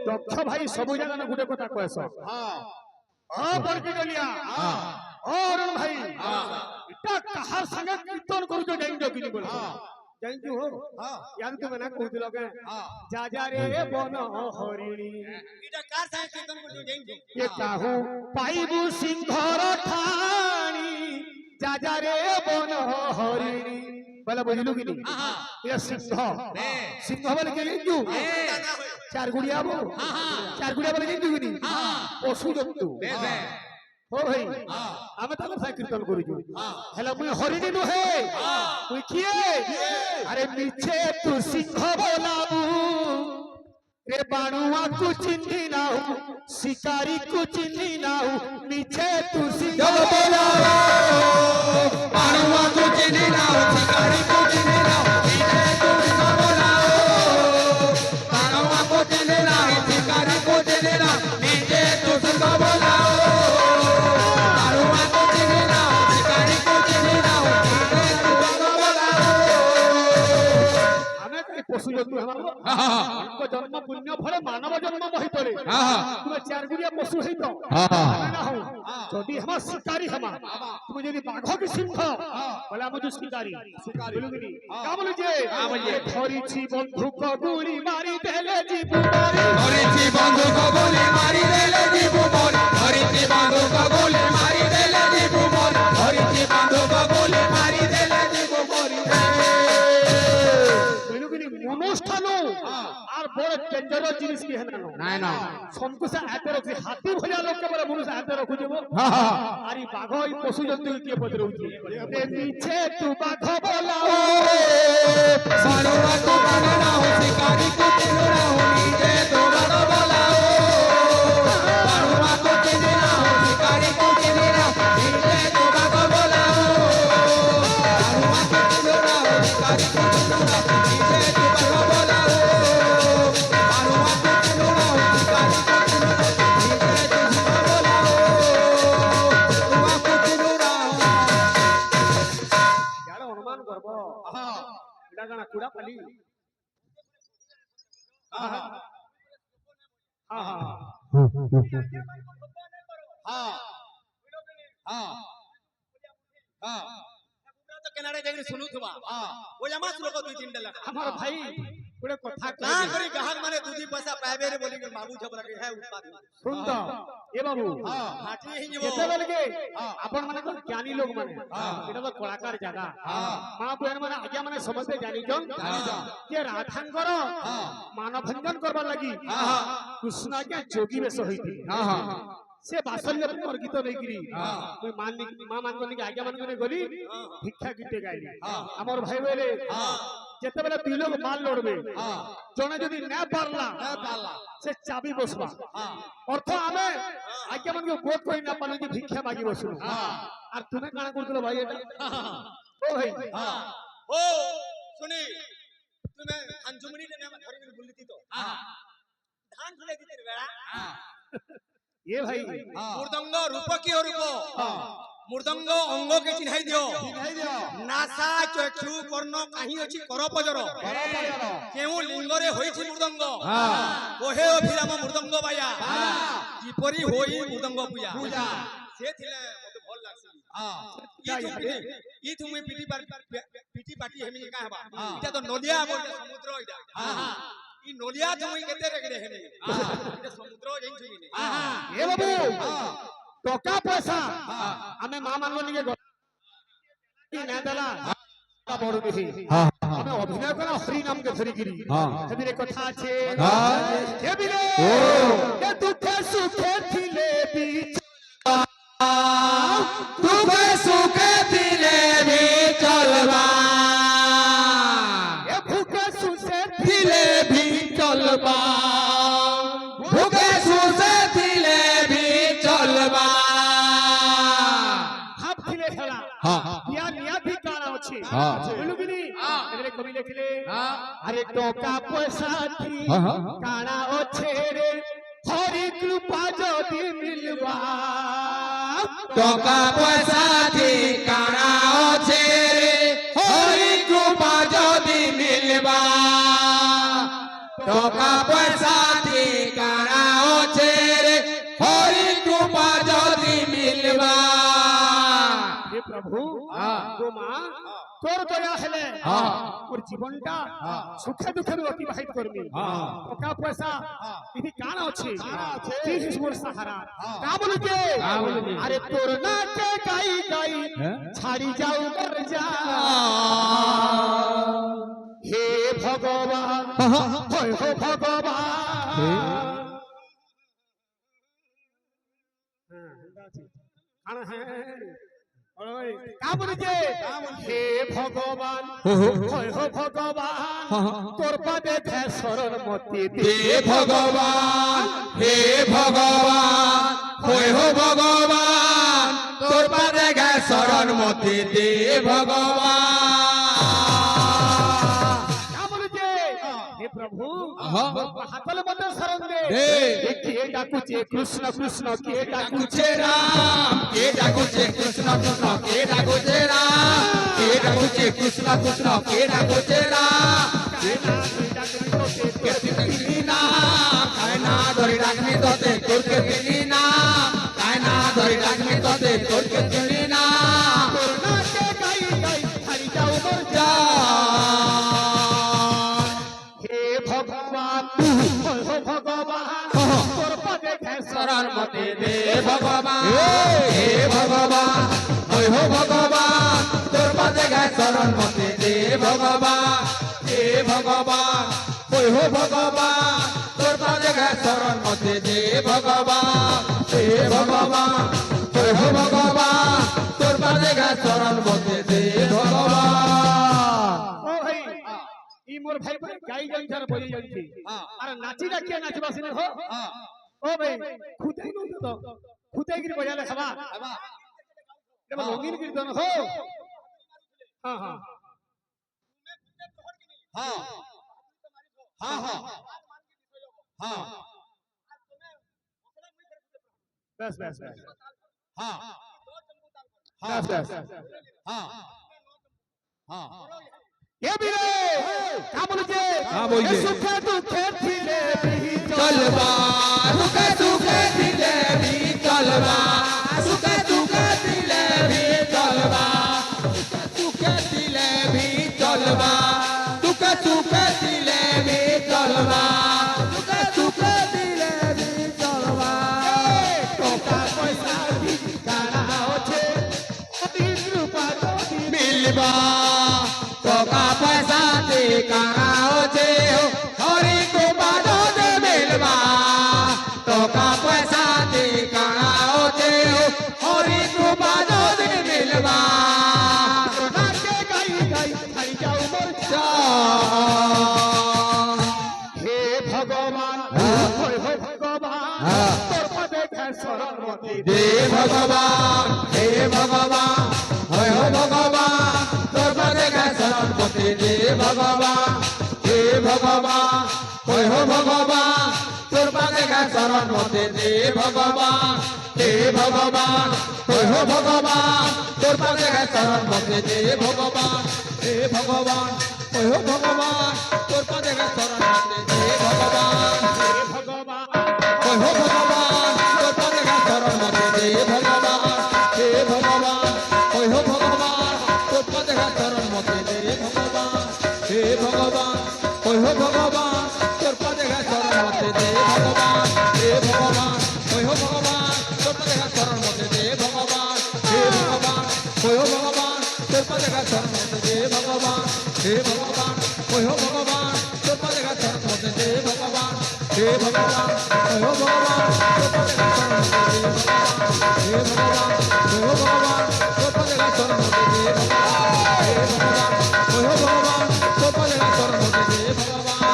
দক্ষ ভাই সবু জায়গা গুটে কথা কয়েছ ও বরকি গলিয়া ও অরুণ ভাই এটা কাহার সঙ্গে কীর্তন করুছ জাইছো কিনি বল জাইছো হো ইয়াদ তুমি না কইছিল কে যা যা রে বন হরিণী এটা কার সঙ্গে কীর্তন করুছ জাইছো এ কাহু পাইবু সিংহর ঠানি যা যা রে বন হরিণী বলে বুঝলু কিনি এটা সিংহ সিংহ বলে কে জাইছো চার গুড়িয়া বো চার গুড়িয়া বলে জাইছো কিনি পশু জন্তু ও ভাই আমি তো কথা কীর্তন করিছু হেলা মুই হরিণী নহে তুই কিয়ে আরে মিছে তু সিংহ বলাবু রে বাণুয়া কু চিন্নি নাও শিকারি কু চিন্নি নাও মিছে তু সিংহ বলাবু বাণুয়া কু চিন্নি নাও শিকারি কু চিন্নি নাও মিছে তু সিংহ বলাবু বাণুয়া কু চিন্নি নাও শিকারি কু চিন্নি নাও মিছে তু সিংহ বলাবু পশু জন্তু हमको जन्म पुण्य फल मानव जन्म वही पड़े तुम चार गुड़िया पशु है तो ना हो यदि हम शिकारी हम तुम यदि बाघ की सिंह बोला मुझे शिकारी बोलूगी क्या बोले जे धरिछि बंधुक गुली मारी देले जीव मारी धरिछि बंधुक गुली मारी देले जीव मारी धरिछि बंधुक गुली मारी देले जीव मारी धरिछि बंधुक गुली मारी देले जीव मारी অনুষ্ঠান আর বড় ডেঞ্জারাস জিনিস কি হেনা নাই না সংকুশা হাতে রাখি হাতি ভলিয়া লোক বড় মানুষ হাতে রাখু যাব আর এই বাঘ এই পশু জন্তু কি পদরউছি এ মিছে তু বাঘ বলাও সারোয়া তো বানা হো শিকারি কো চিনা হো নিজে তো বাঘ বলাও সারোয়া তো চিনা হো শিকারি কো চিনা নিজে তো বাঘ বলাও সারোয়া তো চিনা হো শিকারি কো চিনা নিজে তো বাঘ বলাও সারোয়া তো চিনা হো শিকারি কো চিনা নিজে তো বাঘ বলাও সারোয়া তো চিনা यार अनुमान करब এটা গানা কুড়া পালি तो केनारे जाके सुनु थबा ओ जमा लोग दुई तीन डला আমার ভাই গোটে কথা ना करी ग्राहक माने दूधी पैसा पाबे रे बोली के बाबू झबरा के है उत्पाद শুন তো এ বাবু हाटी ही যেতেবেলে কে আপন মানে তো জ্ঞানী লোক মানে এটা তো কলাকার জায়গা মা বহন মানে আজ্ঞা মানে সমস্তে জানিছন যে রাধাঙ্কর মানভঞ্জন করবার লাগি কৃষ্ণ আজ্ঞা যোগী বেশ হইতি से बासल्य पर गीत नहीं करी कोई मां मान को नहीं आज्ञा मान को नहीं गली भिक्षा गीते गाइली हमर भाई बोले जेते बेले दुई लोग माल लड़बे जने जदी न पारला से चाबी बसबा अर्थ आमे आज्ञा मान को गोद कोई ना पाले जे भिक्षा मागी बसु और तुमे काना करतलो भाई एटा ओ भाई ओ सुनी तुमे अंजुमनी ने नाम धरि के बुलती तो धान फुले दिते बेड़ा ये भाई मृदंग रूप की रूप मृदंग अंग के चिन्हाई दियो नासा चक्षु कर्ण काहि अछि कर पजर केउ लिंग रे होई छि मृदंग कोहे अभिराम मृदंग बाया किपरि होई मृदंग पूजा से थिले मते भल लागसी ई तुमे पीटी पाटी हेमी का हबा इटा तो नदिया बोल समुद्र इटा ई नलिया तुई केते रेगरे हेनी इटा समुद्र जइन छुनी ए बाबू टका पैसा हमें मां मानलो निके की ना देला का बड़ बेही हमें अभिनय करा हरि नाम के धरी गिरी हेबिरे कथा छे हेबिरे के दुखे सुखे थिले बीच दुखे सुखे थिले भी चलबा ए भूखे सुसे थिले भी चलबा भूखे सुसे थिले भी चलबा हाफ थिले खेला या निया भी काना अछि बोलुगिनी एरे कवि लिखले अरे टका पैसा थी काना ओछे रे हरि कृपा जदी मिलबा टका पैसा थी काना ओछे रे हरि कृपा जदी मिलबा टका पैसा थी প্রভু গো মা তোর দয়া হেলে ওর জীবনটা সুখে দুঃখে অতিবাহিত করবি টাকা পয়সা ইনি কান আছে কি মোর সাহারা কা বলুকে আরে তোর নাকে গাই গাই ছাড়ি যাও মর যা হে ভগবান হয় হো ভগবান হে ভগবান হয় হো ভগবান তোর পাদে শরণ মতি দে হে ভগবান হে ভগবান হই হো ভগবান তোর পাদে গায় শরণ মতি দে ভগবান হে প্রভু হাতলে মধ্যে শরণ দে কে ডাকুছে কৃষ্ণ কৃষ্ণ কে ডাকুছে ডাকুছে রাম কে ডাকুছে কৃষ্ণ কৃষ্ণ কে ডাকুছে রাম কে ডাকুছে কৃষ্ণ কৃষ্ণ কে ডাকুছে রাম কে দিলি না কায় না ধরি ডাকনি তোতে তোর কে দিলি না কায় না ধরি ডাকনি তোতে তোর কে দিলি না যা হে ভগবান ভগবান তোর পাদে শরণ মতে দে ভগবান হে ভগবান হই হো ভগবান তোর পাদে গায় শরণ মতে দে ভগবান হে ভগবান হই হো ভগবান তোর পাদে গায় শরণ মতে দে ভগবান হে ভগবান হই হো ভগবান তোর পাদে গায় শরণ মতে দে ভগবান ও ভাই ই মোর ভাই ভাই গাই গাইছার বলি যাচ্ছি আর নাচিরা কে নাচবাসিনে হো ও ভাই খুদাই নই তো খুদাই গিরি বজালে খাবা এবার রঙিন কীর্তন হো হ্যাঁ হ্যাঁ হ্যাঁ হ্যাঁ হ্যাঁ হ্যাঁ बस बस बस হ্যাঁ बस बस হ্যাঁ হ্যাঁ ये बिरे का बोलजे बोलजे? सुखे दुखे थिले बिही चलबा सुखे सुखे दिले भी चलबा सुखे सुखे दिले भी चलबा सुखे दिले भी चलबा सुखे सुखे दिले भी चलबा सुखे सुखे दिले भी चलबा टोका पैसा भी काना होछे अति कृपा जोगी मिलबा टका पैसा दे काओ जे हो हरि को बादो दे मिलबा टका पैसा दे काओ जे हो हरि को बादो दे मिलबा नाचे गाई गाई हरि जाऊ मोर जा हे भगवान होय हो भगवान तोर पदे के शरण मति दे भगवान हे भगवान होय हो भगवान तोर पदे का शरण पति दे भगवान हे भगवान होय हो भगवान तोर पदे का शरण पति दे भगवान हे भगवान होय हो भगवान तोर पदे का शरण पति दे भगवान हे भगवान होय हो भगवान तोर पदे का शरण पति दे भगवान हे भगवान होय हो भगवान तोर पदे का शरण पति दे भगवान हे भगवान होय हो भगवान तोर पदे का शरण पति दे भगवान हे भगवान होय हो भगवान तोर पदे का शरण पति दे भगवान हे भगवान होय हो भगवान तोर पदे का शरण पति दे भगवान हे भगवान होय हो भगवान तोर पदे का शरण पति दे भगवान हे भगवान होय हो भगवान तोर पदे का शरण पति दे भगवान हे भगवान होय हो भगवान तोर पदे का शरण पति दे भगवान हे भगवान होय हो भगवान तोर पदे का शरण पति दे भगवान हे भगवान होय हो भगवान तोर पदे का शरण पति दे भगवान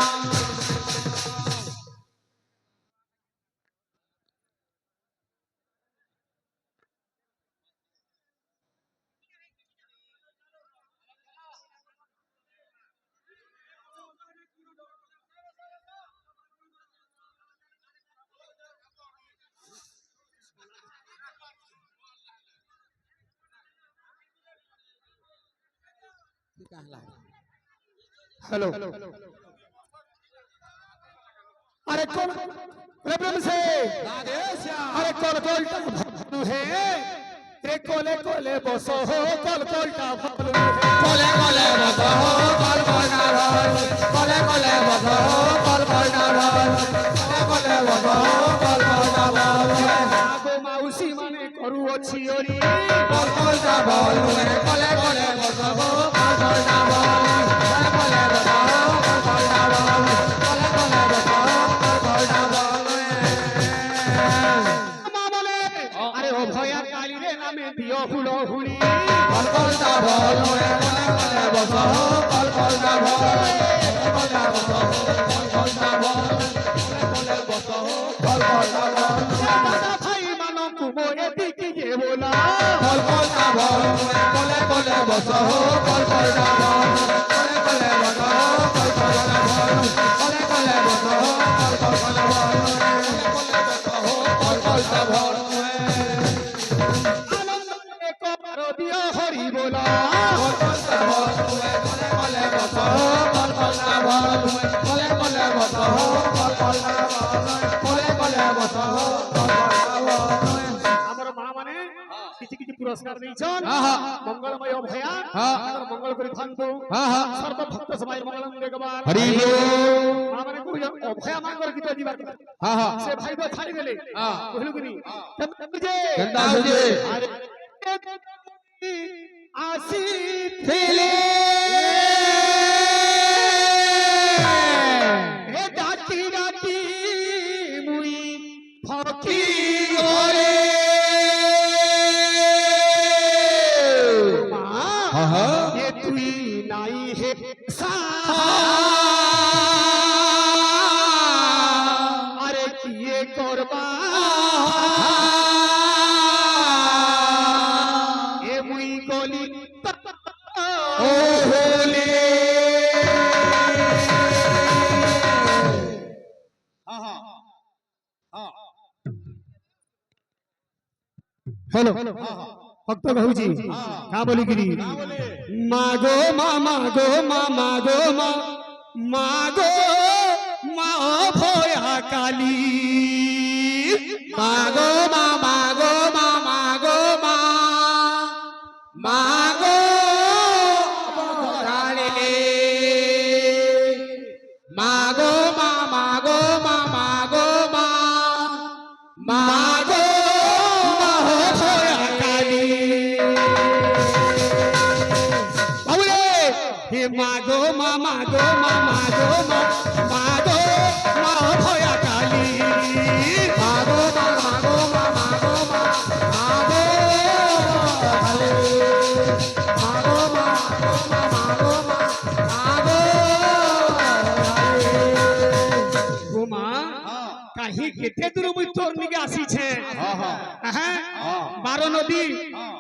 हेलो अरे कौन रेबरन से अरे कौन कौन है এ কোলে কোলে বস হো কল কলটা ভালো কলে কলে বস হো কল কলটা ভালো কলে কলে বস হো কল কলটা ভালো কলে কলে বস হো কল কলটা ভালো আগো মাউসী মানে করু অছি ওরি কল কলটা ভালো কলে কলে বস হো কল কলটা ভালো কলে কলে বস হো কল কলটা ভালো কলে কলে বস হো কল কলটা ভালো মা বলে আরে ও ভয়া কালী রে নামে দিও ফুলো হুড়ি কল কলটা ভালো কলে কলে বস হো কল কলটা ভালো কলে কলে বস হো কল কলটা ভালো কলে কলে বস হো কল কলটা ভালো দাদা ভাই মানো কুমো এদিকে যে বলা কল কলটা ভালো কলে কলে বস হো কল কলটা ভালো কলে কলে বস হো কল কলটা ভালো কলে কলে বস হো কল কলটা ভালো কল কলটা ভালো আনন্দ এক বার দিও হরি বলা কল কলটা ভালো কলে কলে বস হো কল কলটা ভালো কলে কলে বস হো কল কলটা ভালো কলে কলে বস হো কল কলটা ভালো আমার মা মানে কিছু কিছু পুরস্কার দিয়েছেন আহা। মঙ্গলময় ভয়া হ্যাঁ। তাদের মঙ্গল করে থাকতো আহা। সর্বভক্ত সবাই মঙ্গলম দেখবার হরি বল মা মানে কইলেন অভয়া মাঙ্গল গীত দিবার কথা আহা সে ভাই তো ছাড়ি দেলে হ্যাঁ। কহিল কি যে কেনতা হইছে? আরে আসি ফিলে হে ডাকি ডাকি মুই ফকি ওরে মা আহা। এ তুই নাই হে সা আরে কিয়ে করবা এ মুই গলি ও হোলে हेलो भक्त कहूची का बोली गिरी मागो मागो मागो मागो मा भया काली মাগো মা মাগো মা মাগো মা মাগো বধারিলে মাগো মা মাগো মা মাগো মা মাগো ভয়া কালী বাবুরে হে মাগো মাগো মাগো মাগো মা ভয়া কালী মাগো মা মাগো মা মাগো মা মাগো বধারিলে মাগো মা মাগো মা মাগো বধারিলে গোমা কাহি কেতে দূর মুই তোর নিকে আসিছে হ্যাঁ 12 নদী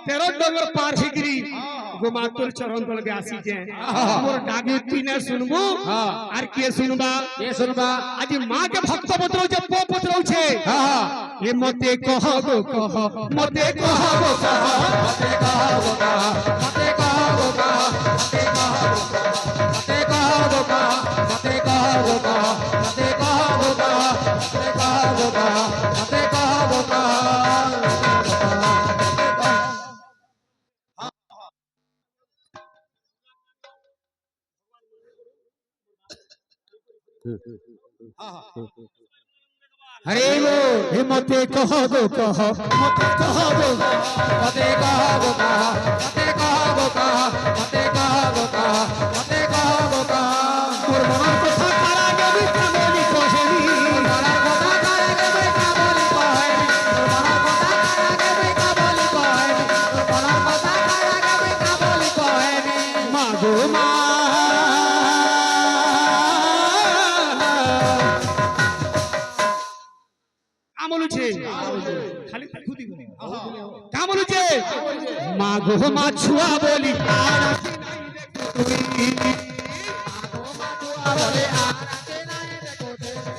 13 ডগর পার হিগরি গোমা তোর চরণ তলকে আসিছে মোর ডাকে তুই না শুনবো আর কে শুনবা কে শুনবা আজ মা কে ভক্ত পত্রৌছে পো পত্রৌছে এ মতে কহ গো কহ মতে কহ গো কহ মতে কহবো কহ মতে কহবো কহ মতে কহবো কহ মতে কহবো কহ মতে কহবো কহ মতে কহবো কহ মতে কহবো কহ हरे वो हे मते कह गो कह मते कह गो মতে কহবো কহ মতে কহবো কহ মতে কহবো কহ মতে কহবো কহ তোর মনের কথা কারা গবি কামলি কহেনি মনার কথা কারে দেবে কাবলি কহেনি মনার কথা কারে দেবে কাবলি কহেনি মনার কথা কারে দেবে কাবলি কহেনি মা গো মা কামলুছে খালি দেখু দিব কামলুছে মা গো মা ছুয়া বলি আর আসি নাই দেখো তুই বলে আর আছে নাই দেখো তেরে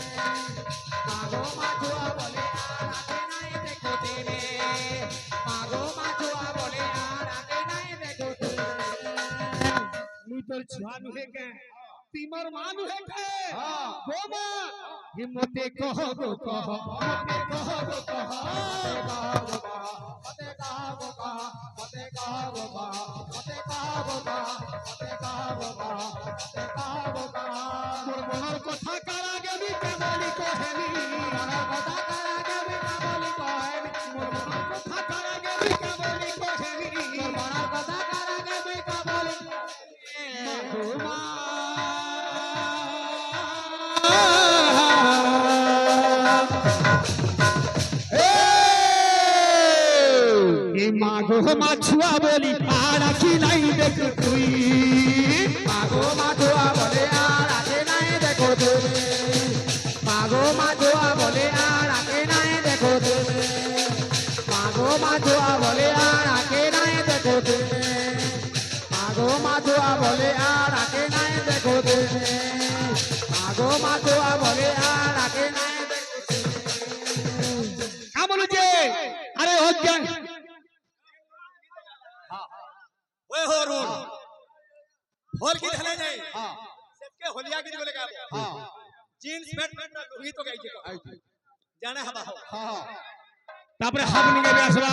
মাগো মাছুয়া বলে আর আছে নাই দেখো তেরে মাগো মাছুয়া বলে আর আছে নাই দেখো তেরে মুই তোর ছুয়া নুহে কে তিমর মা নুহে কে গো মা হিম্মতে কহ গো কহ মতে কহ গো কহ মতে কহবো কহ গো মাছুয়া বলি আর কি নাই দেখ তুই মাগো মাধুয়া বলে আর আগে নাই দেখো তুমি মাগো মাধুয়া বলে আর আগে নাই দেখো তুমি মাগো মাধুয়া বলে আর আগে নাই দেখো তুমি মাগো মাধুয়া বলে আর আগে নাই দেখো তুমি মাগো মাধুয়া বলে আর আগে নাই কা বলুছে আরে অজ্ঞান ওই হরুন ভোর কি ধানে যাই सबके होलिया गिरी बोले का जींस पैंट लुंगी तो गाइছে জানে হাবা তারপরে হাত নিয়ে আসবা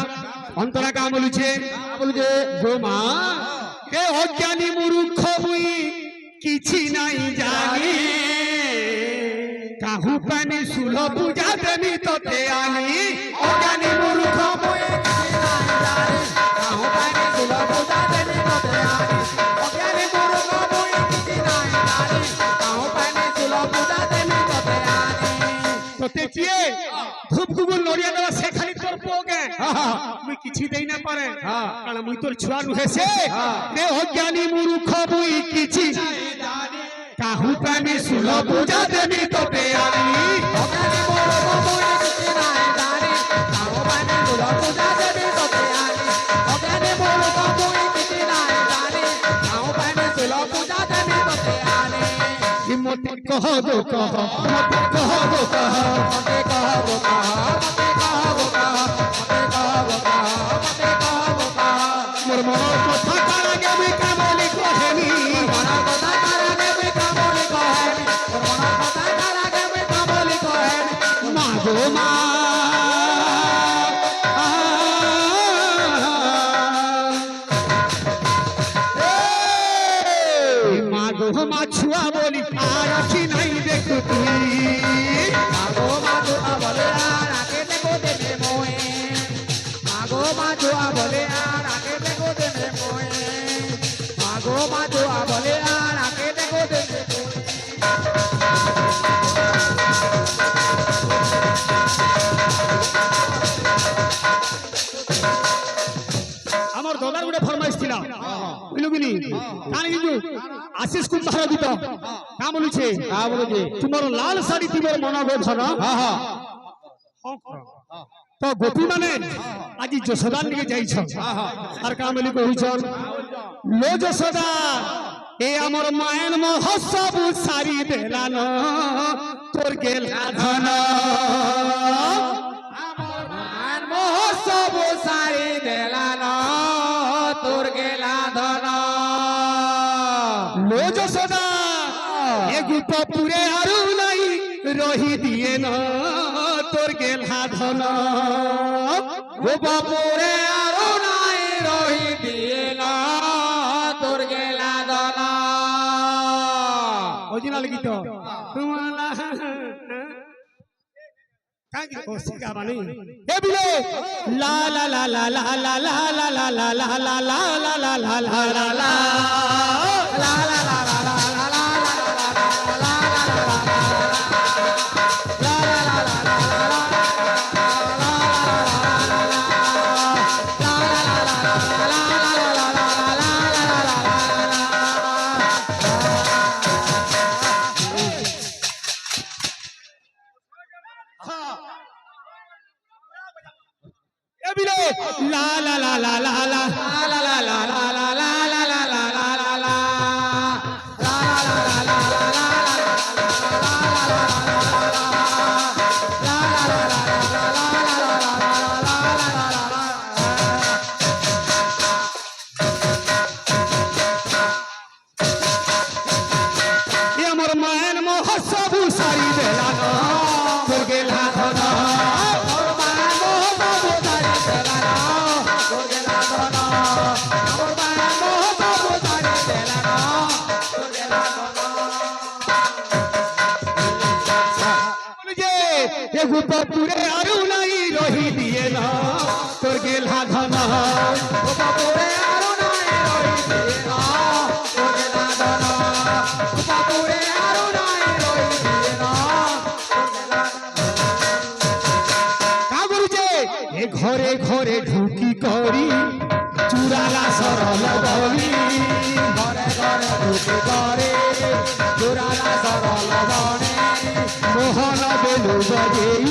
অন্তরা কা বলুছে গো মা হে অজ্ঞানী মূর্খ মুই কিছু নাই জানি কাহু পানি সুল পূজা দেমি তোতে আনি অজ্ঞানী মূর্খ মুই কাহু পানি সুল পূজা দেমি তোতে আনি অজ্ঞানী মূর্খ মুই কিছু নাই জানি কাহু পানি সুল পূজা দেমি তোতে আনি তোতে চিয়ে ধূপ গুগুল নড়িয়া দেওয়া সেখানি তোর পোগে মুই কিছু দেই না পারে কারণ মুই তোর ছুয়া নুহেছে রে অজ্ঞানী মূর্খ মুই কিছু কাহু পানি সুল পূজা দেমি তোতে আনি অজ্ঞানী মূর্খ মুই কিছু নাই জানি কাহু পানি সুল পূজা দেমি তোতে আনি অজ্ঞানী মূর্খ মুই কিছু নাই জানি কাহু পানি সুল পূজা দেমি তোতে আনি মতে কহ গো কহ মতে কহ গো কহ মতে কহ গো কহ মতে কহ গো কহ মতে কহ গো কহ মতে কহ গো কহ মোর মনের কথা তার আগে আমি কামলি কহেনি মনের কথা তার আগে আমি কামলি কহেনি মনের কথা তার আগে আমি কামলি কহেনি মা গো মা মা গো মা ছুয়া বলি আর কি নাই দেখ তুই মাগো মাধুয়া বলে আর আগে দেখো দেবে মোয়ে মাগো মাধুয়া বলে আর আগে দেখো দেবে মোয়ে মাগো মাধুয়া বলে আর আগে দেখো দেবে আমার দাদার গোটে ফরমাইশ ছিল বুঝলু কিনি কান কিন্তু আশিস কুমার দিত কা বলুছে তোমার লাল শাড়ি তোমার মন গোধন তো গোপী মানে আজি যশোদার নিকে যাইছ আর কা বলি কহুছন লো যশোদা এ আমার মায়ের মহোৎসব সারি দেলান তোর গেলা ধন আর মহোৎসব সারি দেলান তোর গেলা ধন লো যশোদা এ গুপ পুরে আরু নাই রহি দিয়ে ন তোর গেলা ধন গোপপুরে আরো নাই রহি দিয়ে না তোর গেলা ধন অরিজিনাল গীত তোমালা কাকি কোসিকা বানি এ বিলে লা লা লা লা লা লা লা লা লা লা লা লা লা লা লা লা লা এ বিলে লা লা লা লা লা লা লা লা লা লা লা লা লা লা লা লা আমার মায়ের মহোৎসব সারি দেলান তোর গেলা ধন গোপপুরে আরু নাই রহি দিয়ে না তোর গেলা ধন গোপপুরে আরো নাই রহি দিয়ে না তোর গেলা ধন গোপপুরে আরো নাই রহি দিয়ে না তোর গেলা কা করুছে এ ঘরে ঘরে ঢুকি করি চূড়ালা সরল বলি ঘরে ঘরে ঢুকে করে চূড়ালা সরল বনে মোহন বেলু বজেই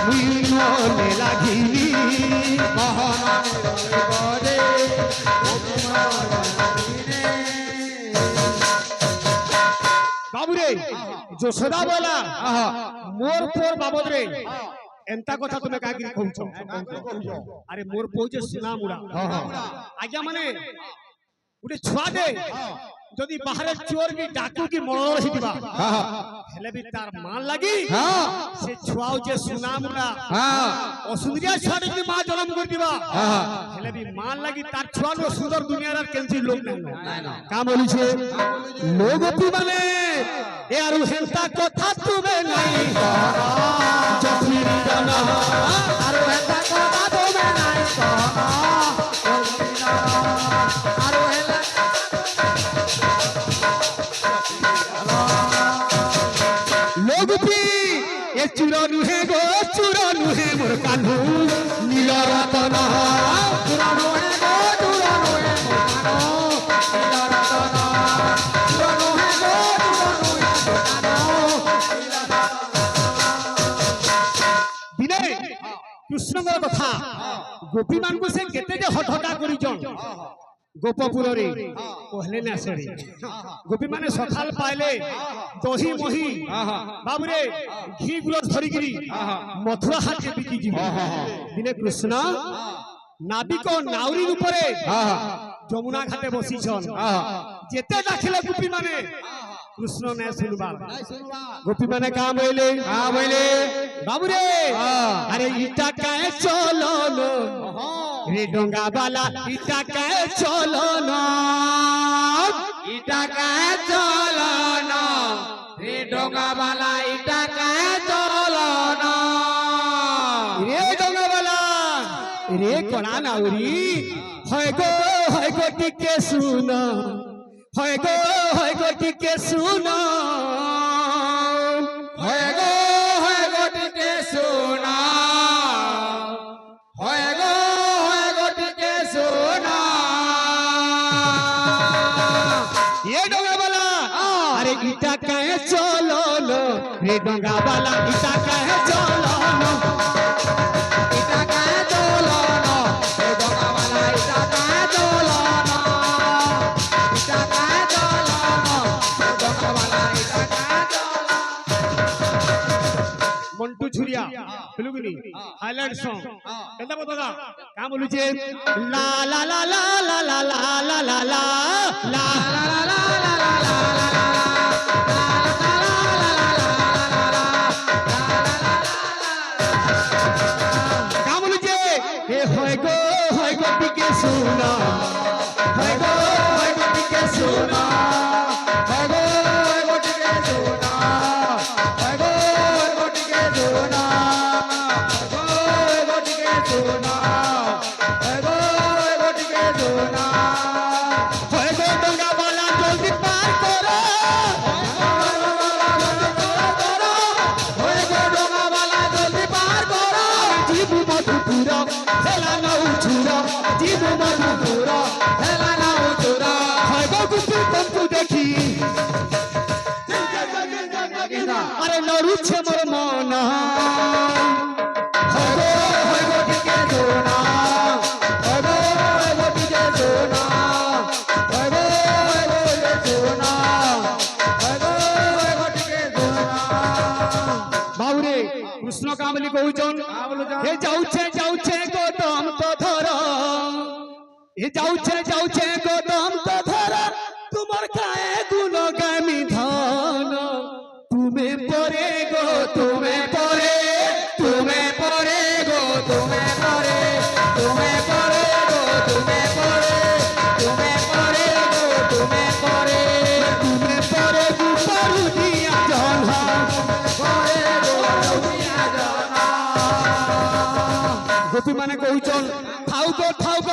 মুই মনে লাগিলি মোহন বনে বাবুরে যশোদা বলা মোর পোর বাবদ রে এন্তা কথা তুমি কাকি কହୁଛ আরে মোর পো যে সুনা মুড়া আজ্ঞা মানে গোটে ছুয়া দে যদি বাহারে চোর কি ডাকু কি মরল হিদিবা হেলে বি তার মান লাগি সে ছুয়াও যে সুনা মুড়া অসুন্দরিয়া ছুয়াটা যদি মা জন্ম করে দিবা হেলে বি মান লাগি তার ছুয়া নো সুন্দর দুনিয়ার আর কেনছি লোক নাই কা বলিছে লোগপি মানে এ আর হেলতা কথা তুমি নাই জফিরি জানা আর হেতা কথা তুমি নাই আর হেলা লোগপি এ চুর নুহে গো চুর নুহে মোর কানু নীল রতন চূড়া নোহে গো চূড়া নোহে মোকানো নীল রতন চূড়া নোহে গো চূড়া নোহে মোকানো দিনে কৃষ্ণଙ୍କର কথা ଗୋପୀ ମାନଙ୍କୁ ସେ କେତେ ଯେ ହଠଟା କରିଛନ୍ ଗୋପପୁରରେ କହିଲେ ନା ସରେ ଗୋପୀ ମାନେ ସକାଳ ପାଇଲେ ଦହି ମହି ବାବୁରେ ଘି ଗୁରସ ଧରିକିରି ମଥୁରା ହାଟରେ ବିକି ଯିବେ ଦିନେ କୃଷ୍ଣ ନାବିକ ନାଉରୀ ଉପରେ ଯମୁନା ଘାଟେ ବସିଛନ୍ ଯେତେ ଡାକିଲେ ଗୋପୀ ମାନେ কৃষ্ণ নে শুনবা গোপী মানে কা বইলে বাবুরে আরে ইটা কায় চলন রে ডঙ্গা বালা ইটা কায় চলন ইটা কায় চলন রে ডোঙ্গাবালা ইটা কায় চলন রে ডঙ্গা বালা রে কড়া নাউরি হয় গো টিকে শুন হয় গো টিকে শুন হয়ে গো টিকে শোনা হয়ে গো টিকে শোনা ये डोंगा वाला अरे इटा कहे चलो लो रे डोंगा वाला इटा कहे चलो लो ইটা কায় চলন রে ডোঙ্গাবালা ইটা কায় চলন ইটা কায় চলন রে ডোঙ্গাবালা ইটা কায় চলন मंटू छुरिया फिल्मी हाईलाइट सॉन्ग कहता बता का बोलू छे ला ला ला ला ला ला ला ला ला ला ला का बोलू छे ए होय गो टिके सुना होय गो टिके सुना হয়ে গো টিকে শোনা হয়ে গো টিকে শোনা হয়ে গো টিকে শোনা হয়ে গো টিকে শোনা होय गो डोंगा वाला जल्दी पार करो হয়ে গো ডোঙ্গাবালা জলদি পার করো जीव मधुपुर हेला नौ छुर जीव मधुपुर হেলা নাও চোরা होय गो गुपी तंतु देखी अरे नरु छे मोर मन হয়ে গো টিকে শোনা হয়ে গো টিকে শোনা হয়ে গো টিকে শোনা হয়ে গো টিকে শোনা बाबूरे कृष्ण कामली कहउचन हे जाउछे गोदम तो धर हे जाउछे गोदम तो धर तुमर काए गुण गामी धन तुम्हें परे गो तुम्हें परे তুমি পরে গো তুমি পরে তুমি পরে গো তুমি পরে তুমি পরে গো তুমি পরে तुम्हें परे गुपरु दिया जन পরে গো রুমিয়া জানা गोपी माने कहउचन थाउ गो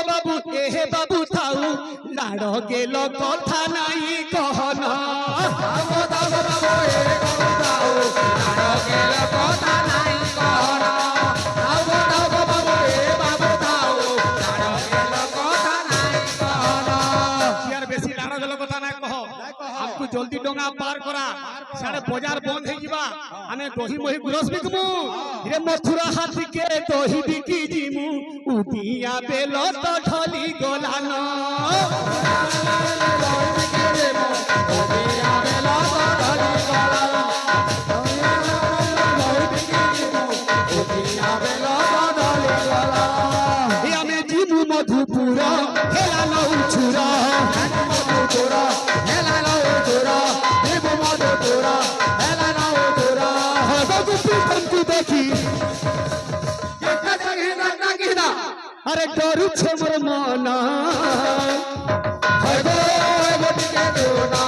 बाबू एहे बाबू थाउ लाड़ गेल कथा नाई कहना দাও দাও বাবু এ গো দাও নাড় গেল কথা নাই কহনা দাও বাবু এ বাবু দাও নাড় গেল কথা জলদি ডঙ্গা পার করা সাড়ে বজার বন্ধ হয়ে যাবা আমি দহি মহি গুরস বিকমু রে মথুরা হাতিকে দহি বিকি জিমু উদিয়া বেল তো ঢলি গলান আমি জিমু মধুপুর খেলা নৌ ছুরা দেখি আরে ডরুছে মোর মন হয় গো, হয় গো, টিকে দেও না।